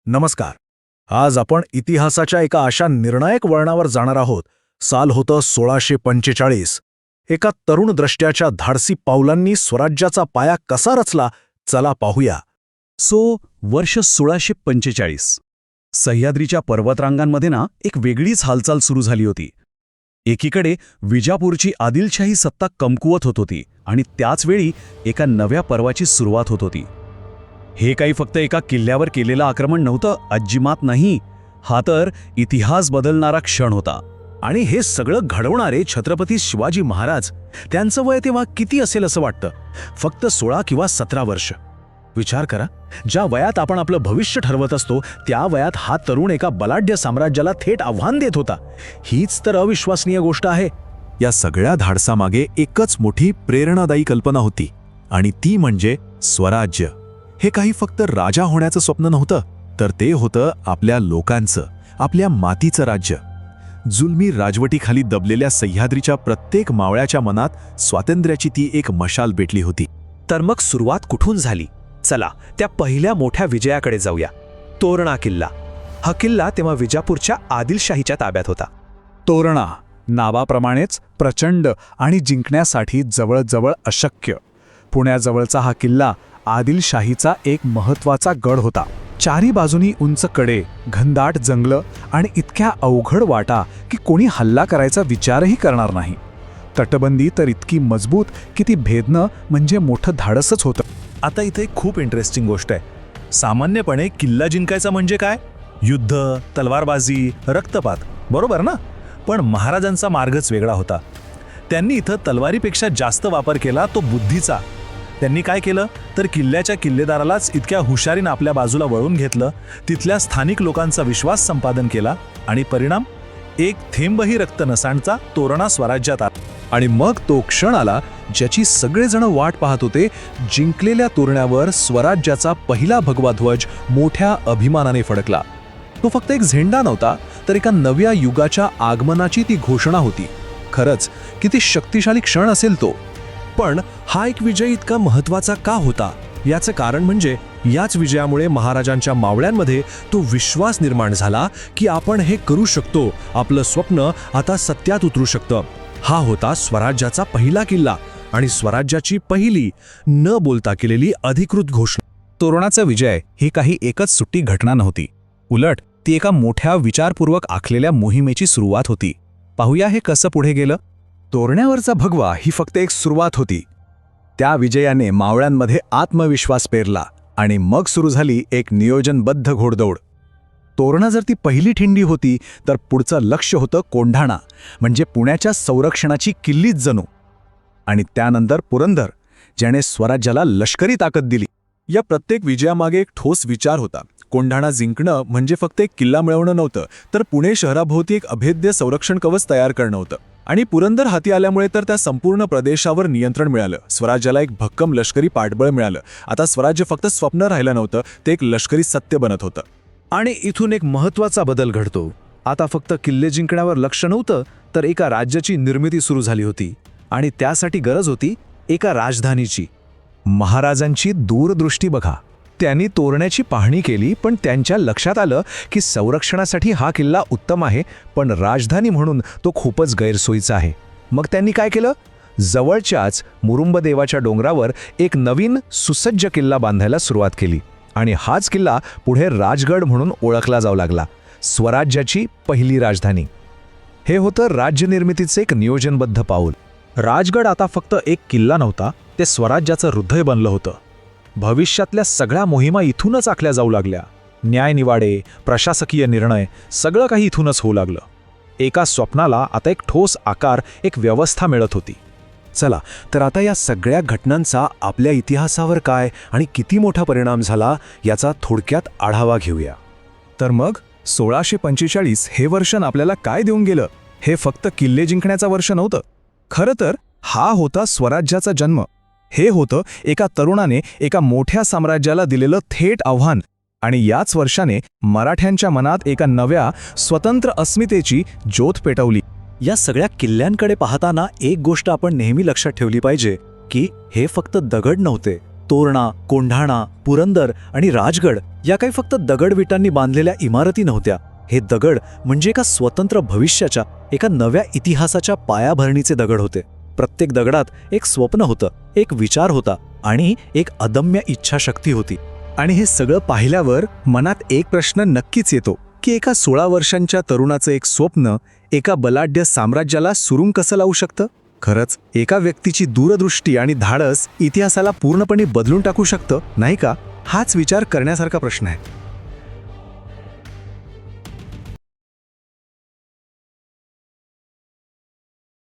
नमस्कार. आज आपण इतिहासाच्या एका अशा निर्णायक वळणावर जाणार आहोत. साल होतं 1645. एका तरुण द्रष्ट्याच्या धाडसी पावलांनी स्वराज्याचा पाया कसा रचला, चला पाहूया. वर्ष 1645. सह्याद्रीच्या पर्वतरांगांमध्ये एक वेगळीच हालचाल सुरू झाली होती. एकीकडे विजापूरची आदिलशाही सत्ता कमकुवत होत होती आणि त्याचवेळी एका नव्या पर्वाची सुरुवात होत होती. हे काही फक्त एका किल्ल्यावर केलेलं आक्रमण नव्हतं, अजिबात नाही. हा तर इतिहास बदलणारा क्षण होता. आणि हे सगळं घडवणारे छत्रपती शिवाजी महाराज, त्यांचं वय तेव्हा किती असेल असं वाटतं? फक्त 16 किंवा 17 वर्ष. विचार करा, ज्या वयात आपण आपलं भविष्य ठरवत असतो त्या वयात हा तरुण एका बलाढ्य साम्राज्याला थेट आव्हान देत होता. हीच तर अविश्वसनीय गोष्ट आहे. या सगळ्या धाडसामागे एकच मोठी प्रेरणादायी कल्पना होती, आणि ती म्हणजे स्वराज्य. हे काही फक्त राजा होण्याचं स्वप्न नव्हतं, तर ते होतं आपल्या लोकांचं, आपल्या मातीचं राज्य. जुलमी राजवटीखाली दबलेल्या सह्याद्रीच्या प्रत्येक मावळ्याच्या मनात स्वातंत्र्याची ती एक मशाल पेटली होती. तर मग सुरुवात कुठून झाली? चला त्या पहिल्या मोठ्या विजयाकडे जाऊया. तोरणा किल्ला. हा किल्ला तेव्हा विजापूरच्या आदिलशाहीच्या ताब्यात होता. तोरणा नावाप्रमाणेच प्रचंड आणि जिंकण्यासाठी जवळजवळ अशक्य. पुण्याजवळचा हा किल्ला आदिलशाहीचा एक महत्त्वाचा गड होता. चारी बाजूनी उंच कडे, घनदाट जंगलं आणि इतक्या अवघड वाटा की कोणी हल्ला करायचा विचारही करणार नाही. तटबंदी तर इतकी मजबूत की ती भेदणं म्हणजे मोठं धाडसच होतं. आता इथे खूप इंटरेस्टिंग गोष्ट आहे. सामान्यपणे किल्ला जिंकायचा म्हणजे काय? युद्ध, तलवारबाजी, रक्तपात, बरोबर ना? पण महाराजांचा मार्गच वेगळा होता. त्यांनी इथं तलवारीपेक्षा जास्त वापर केला तो बुद्धीचा. त्यांनी काय केलं तर किल्ल्याच्या किल्लेदारालाच इतक्या हुशारीनं आपल्या बाजूला वळून घेतलं, तिथल्या स्थानिक लोकांचा विश्वास संपादन केला आणि परिणाम एक थेंबही रक्त न सांडता तोरणा स्वराज्यात आला. आणि मग तो क्षण आला ज्याची सगळेजण वाट पाहत होते. जिंकलेल्या तोरण्यावर स्वराज्याचा पहिला भगवा ध्वज मोठ्या अभिमानाने फडकला. तो फक्त एक झेंडा नव्हता, तर एका नव्या युगाच्या आगमनाची ती घोषणा होती. खरंच किती शक्तिशाली क्षण असेल तो. पण हा एक विजय इतका महत्त्वाचा का होता? याचं कारण म्हणजे याच विजयामुळे महाराजांच्या मावळ्यांमध्ये तो विश्वास निर्माण झाला की आपण हे करू शकतो, आपलं स्वप्न आता सत्यात उतरू शकतं. हा होता स्वराज्याचा पहिला किल्ला आणि स्वराज्याची पहिली न बोलता केलेली अधिकृत घोषणा. तोरणाचा विजय ही काही एकच सुट्टी घटना नव्हती. उलट ती एका मोठ्या विचारपूर्वक आखलेल्या मोहिमेची सुरुवात होती. पाहूया हे कसं पुढे गेलं. तोरण्यावरचा भगवा ही फक्त एक सुरुवात होती. त्या विजयाने मावळ्यांमध्ये आत्मविश्वास पेरला आणि मग सुरू झाली एक नियोजनबद्ध घोडदौड. तोरणा जर ती पहिली ठिंडी होती, तर पुढचं लक्ष होतं कोंढाणा, म्हणजे पुण्याच्या संरक्षणाची किल्लीच जणू. आणि त्यानंतर पुरंदर, ज्याने स्वराज्याला लष्करी ताकद दिली. या प्रत्येक विजयामागे एक ठोस विचार होता. कोंढाणा जिंकणं म्हणजे फक्त एक किल्ला मिळवणं नव्हतं, तर पुणे शहराभोवती एक अभेद्य संरक्षण कवच तयार करणं होतं. आणि पुरंदर हाती आल्यामुळे तर त्या संपूर्ण प्रदेशावर नियंत्रण मिळालं. स्वराज्याला एक भक्कम लष्करी पाठबळ मिळालं. आता स्वराज्य फक्त स्वप्न राहिलं नव्हतं, ते एक लष्करी सत्य बनत होतं. आणि इथून एक महत्त्वाचा बदल घडतो. आता फक्त किल्ले जिंकण्यावर लक्ष नव्हतं, तर एका राज्याची निर्मिती सुरू झाली होती. आणि त्यासाठी गरज होती एका राजधानीची. महाराजांची दूरदृष्टी बघा. त्यांनी तोरण्याची पाहणी केली, पण त्यांच्या लक्षात आलं की संरक्षणासाठी हा किल्ला उत्तम आहे, पण राजधानी म्हणून तो खूपच गैरसोयीचा आहे. मग त्यांनी काय केलं? जवळच्याच मुरुंबदेवाच्या डोंगरावर एक नवीन सुसज्ज किल्ला बांधायला सुरुवात केली. आणि हाच किल्ला पुढे राजगड म्हणून ओळखला जाऊ लागला. स्वराज्याची पहिली राजधानी. हे होतं राज्यनिर्मितीचे एक नियोजनबद्ध पाऊल. राजगड आता फक्त एक किल्ला नव्हता, ते स्वराज्याचं हृदय बनलं होतं. भविष्यातल्या सगळ्या मोहिमा इथूनच आखल्या जाऊ लागल्या. न्यायनिवाडे, प्रशासकीय निर्णय, सगळं काही इथूनच होऊ लागलं. एका स्वप्नाला आता एक ठोस आकार, एक व्यवस्था मिळत होती. चला तर आता या सगळ्या घटनांचा आपल्या इतिहासावर काय आणि किती मोठा परिणाम झाला याचा थोडक्यात आढावा घेऊया. तर मग 1645 हे वर्ष आपल्याला काय देऊन गेलं? हे फक्त किल्ले जिंकण्याचं वर्ष नव्हतं. खरं तर हा होता स्वराज्याचा जन्म. हे होतं एका तरुणाने एका मोठ्या साम्राज्याला दिलेलं थेट आव्हान. आणि याच वर्षाने मराठ्यांच्या मनात एका नव्या स्वतंत्र अस्मितेची ज्योत पेटवली. या सगळ्या किल्ल्यांकडे पाहताना एक गोष्ट आपण नेहमी लक्षात ठेवली पाहिजे की हे फक्त दगड नव्हते. तोरणा, कोंढाणा, पुरंदर आणि राजगड या काही फक्त दगडविटांनी बांधलेल्या इमारती नव्हत्या. हे दगड म्हणजे एका स्वतंत्र भविष्याच्या, एका नव्या इतिहासाच्या पायाभरणीचे दगड होते. प्रत्येक दगडात एक स्वप्न होतं, एक विचार होता आणि एक अदम्य इच्छाशक्ती होती. आणि हे सगळं पाहिल्यावर मनात एक प्रश्न नक्कीच येतो की एका 16 वर्षांच्या तरुणाचं एक स्वप्न एका बलाढ्य साम्राज्याला सुरुंग कसं लावू शकतं? खरंच एका व्यक्तीची दूरदृष्टी आणि धाडस इतिहासाला पूर्णपणे बदलून टाकू शकतं, नाही का? हाच विचार करण्यासारखा प्रश्न आहे.